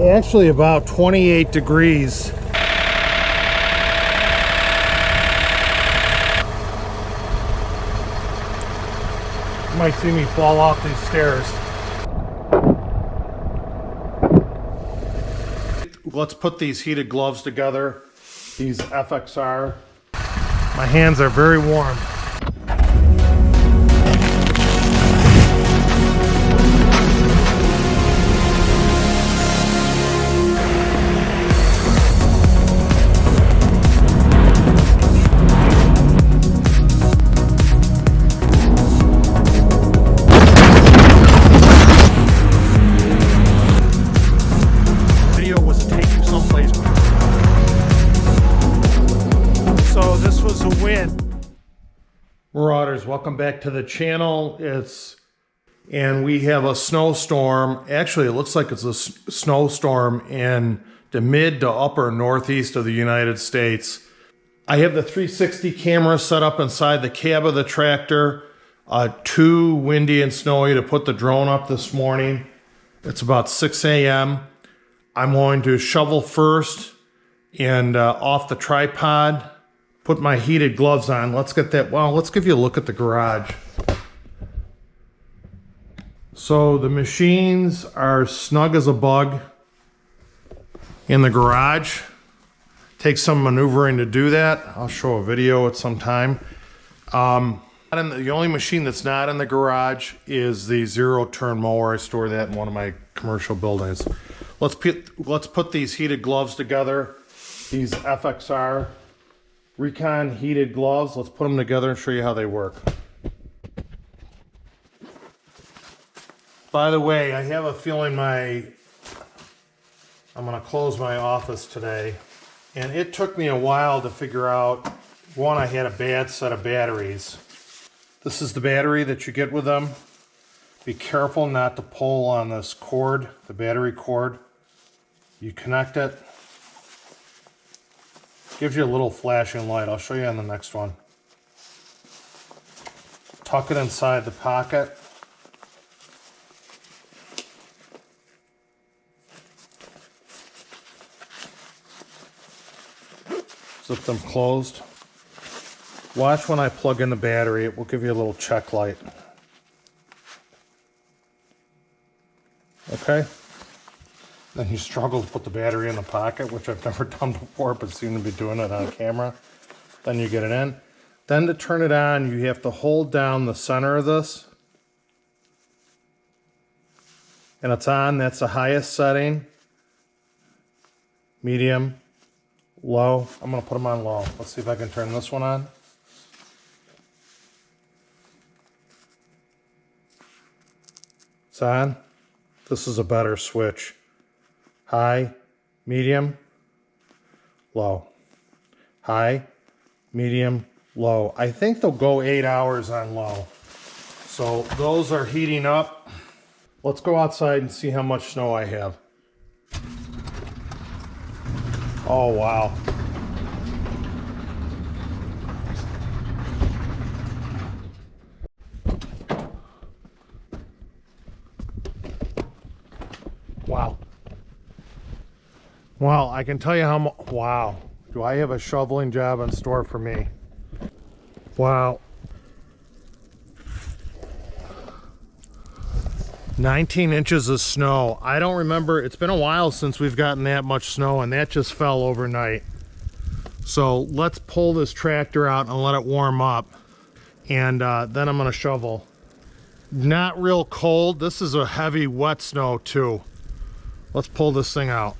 actually about 28 degrees. You might see me fall off these stairs. Let's put these heated gloves together, these FXR. My hands are very warm. Marauders, welcome back to the channel. And we have a snowstorm. Actually, it looks like it's a snowstorm in the mid to upper northeast of the United States. I have the 360 camera set up inside the cab of the tractor. Too windy and snowy to put the drone up this morning. It's about 6 a.m. I'm going to shovel first and off the tripod. Put my heated gloves on. Let's get that. Well, let's give you a look at the garage. So the machines are snug as a bug in the garage. Takes some maneuvering to do that. I'll show a video at some time. The only machine that's not in the garage is the zero-turn mower. I store that in one of my commercial buildings. Let's put these heated gloves together. These FXR Recon heated gloves. Let's put them together and show you how they work. By the way, I have a feeling I'm going to close my office today. And it took me a while to figure out, one, I had a bad set of batteries. This is the battery that you get with them. Be careful not to pull on this cord, the battery cord. You connect it. Gives you a little flashing light. I'll show you on the next one. Tuck it inside the pocket. Zip them closed. Watch when I plug in the battery. It will give you a little check light. Okay? Then you struggle to put the battery in the pocket, which I've never done before, but seem to be doing it on camera. Then you get it in. Then to turn it on, you have to hold down the center of this. And it's on. That's the highest setting. Medium. Low. I'm going to put them on low. Let's see if I can turn this one on. It's on. This is a better switch. High, medium, low. High, medium, low. I think they'll go 8 hours on low. So those are heating up. Let's go outside and see how much snow I have. Oh, wow. Wow. Well, I can tell you how much. Wow. Do I have a shoveling job in store for me? Wow. 19 inches of snow. I don't remember. It's been a while since we've gotten that much snow, and that just fell overnight. So let's pull this tractor out and let it warm up. And then I'm going to shovel. Not real cold. This is a heavy, wet snow, too. Let's pull this thing out.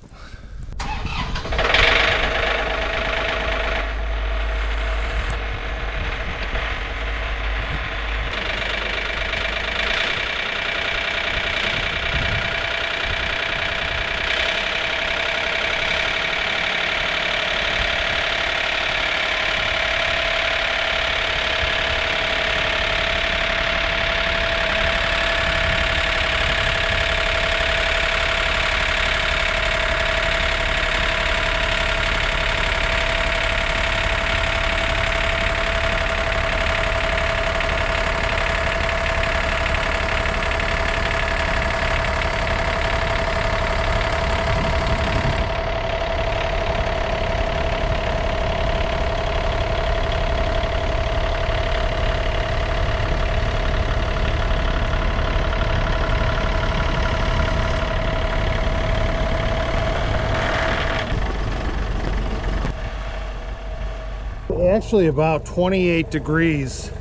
actually about 28 degrees.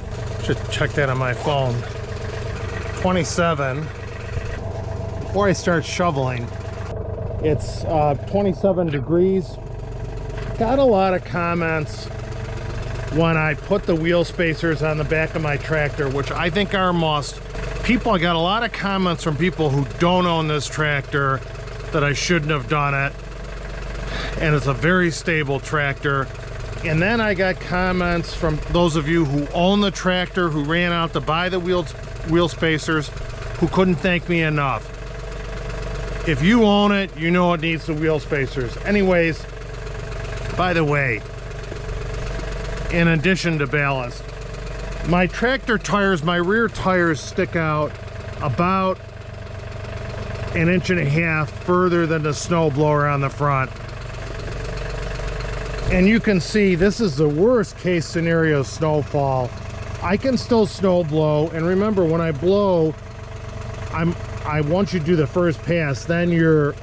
Should check that on my phone. 27. Before I start shoveling, it's 27 degrees. Got a lot of comments when I put the wheel spacers on the back of my tractor, which I think are a must. I got a lot of comments from people who don't own this tractor that I shouldn't have done it. And it's a very stable tractor. And then I got comments from those of you who own the tractor, who ran out to buy the wheel spacers, who couldn't thank me enough. If you own it, you know it needs the wheel spacers. Anyways, by the way, in addition to ballast, my tractor tires, my rear tires stick out about 1.5 inches further than the snowblower on the front. And you can see this is the worst case scenario snowfall. I can still snow blow, and remember, when I blow, I want you to do the first pass, then you're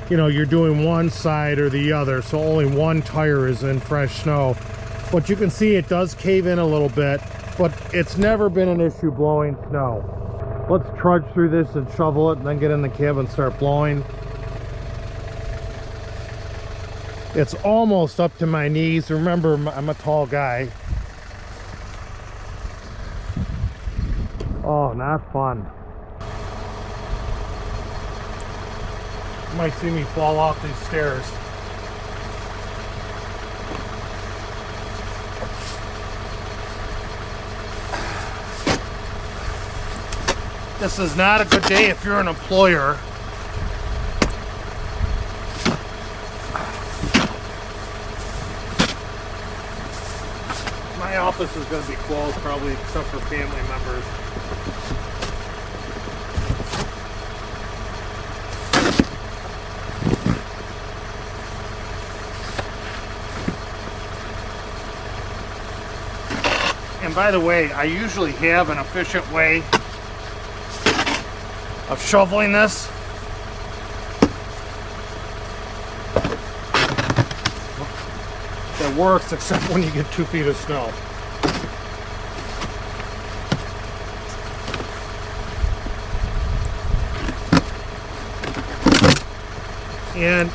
doing one side or the other, so only one tire is in fresh snow. But you can see it does cave in a little bit, but it's never been an issue blowing snow. Let's trudge through this and shovel it, and then get in the cab and start blowing. It's almost up to my knees. Remember, I'm a tall guy. Oh, not fun. You might see me fall off these stairs. This is not a good day if you're an employer. My office is going to be closed, probably, except for family members. And by the way, I usually have an efficient way of shoveling this. That works, except when you get 2 feet of snow. And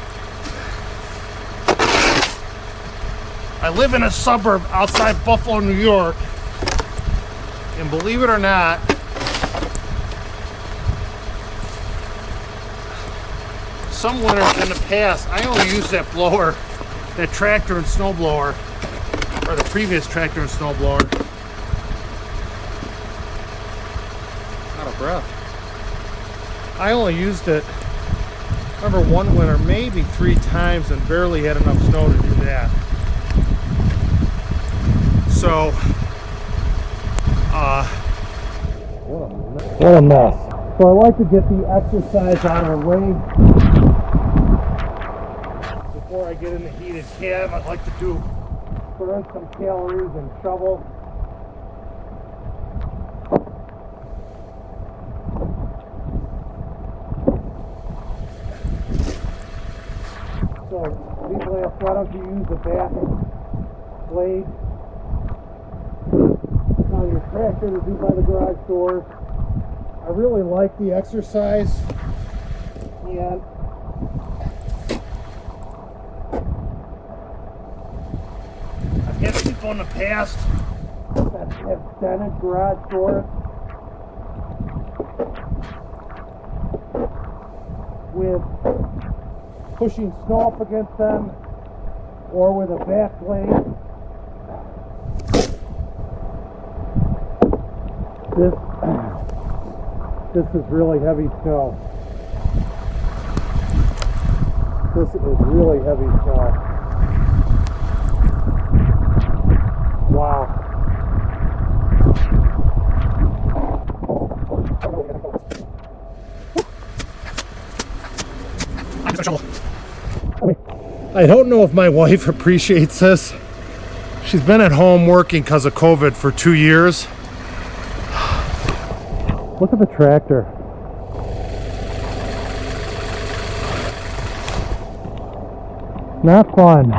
I live in a suburb outside Buffalo, New York, and believe it or not, some winters in the past, I only used that blower, that tractor and snow blower, or the previous tractor and snow blower. Out of breath. I only used it, remember, one winter, maybe 3 times, and barely had enough snow to do that. So, what a mess. So I like to get the exercise out of the way. Before I get in the heated cab, I'd like to burn some calories and shovel. So people ask, why don't you use the back blade on your tractor to do by the garage doors? I really like the exercise, and I've had people in the past that have dented garage doors with pushing snow up against them or with a back blade. This is really heavy snow. This is really heavy snow. Wow. I don't know if my wife appreciates this. She's been at home working because of COVID for 2 years. Look at the tractor. Not fun.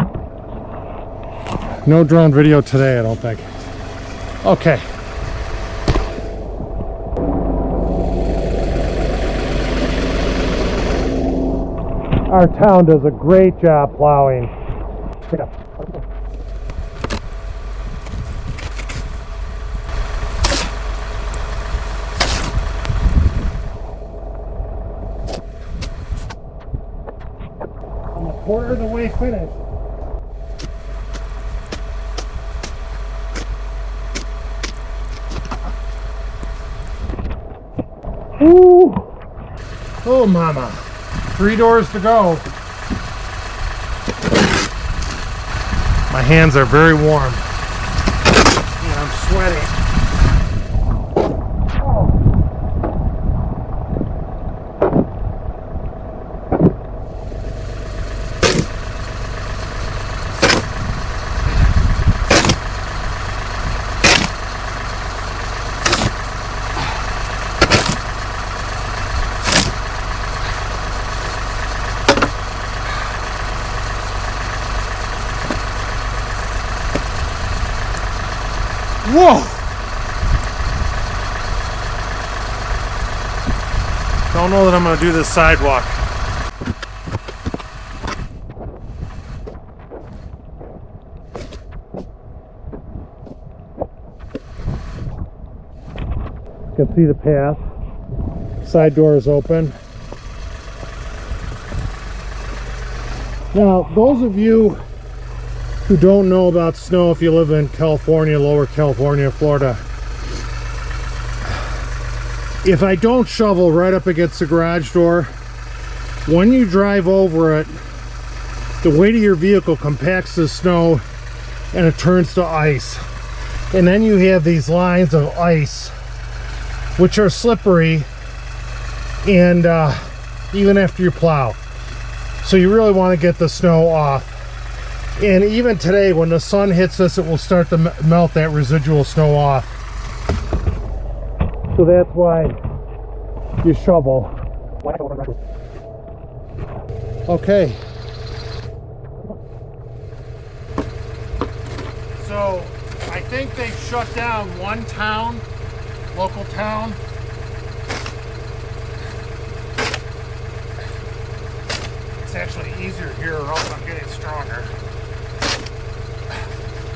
No drone video today, I don't think. Okay. Our town does a great job plowing. I'm a quarter of the way finished. Woo! Oh, mama. 3 doors to go. My hands are very warm. And I'm sweating. Whoa! Don't know that I'm going to do this sidewalk. You can see the path. Side door is open. Now, those of you who don't know about snow, if you live in California, Lower California, Florida, if I don't shovel right up against the garage door, when you drive over it, the weight of your vehicle compacts the snow and it turns to ice. And then you have these lines of ice which are slippery, and even after you plow. So you really want to get the snow off. And even today, when the sun hits us, it will start to melt that residual snow off. So that's why you shovel. Okay. So I think they've shut down one town, local town. It's actually easier here, or else I'm getting stronger.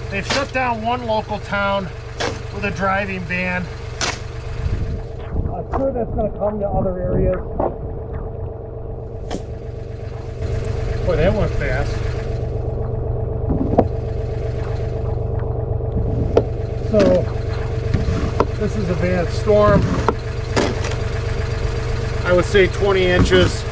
They've shut down one local town with a driving ban. I'm sure that's going to come to other areas. Boy, that went fast. So, this is a bad storm. I would say 20 inches.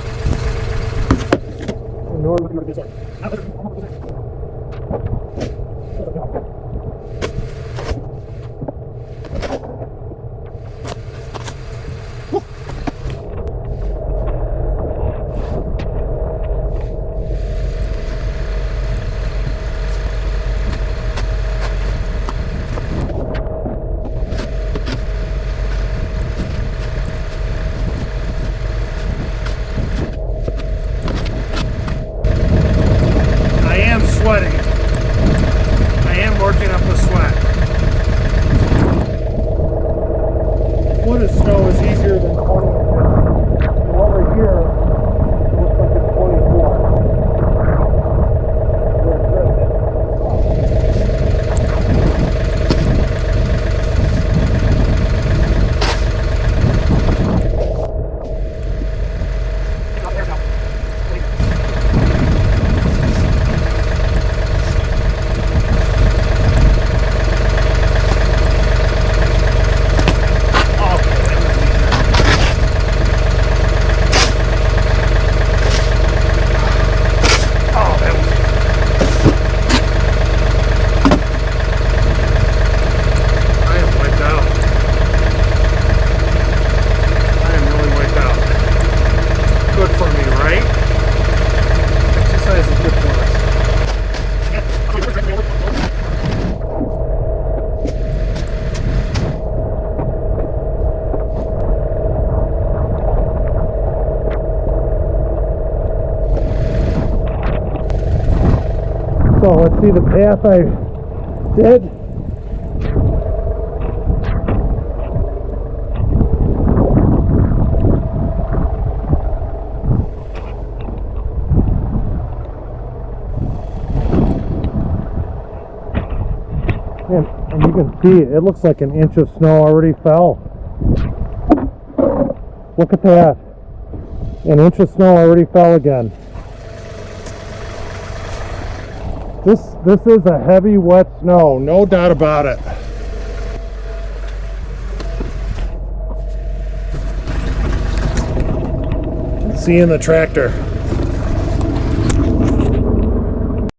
Sweating. I am working up a sweat. Foot of snow is easier than 20 inches. And over here, it looks like it's 24. So let's see the path I Did? And you can see it looks like an inch of snow already fell. Look at that. An inch of snow already fell again. This is a heavy, wet snow, no doubt about it. Seeing the tractor.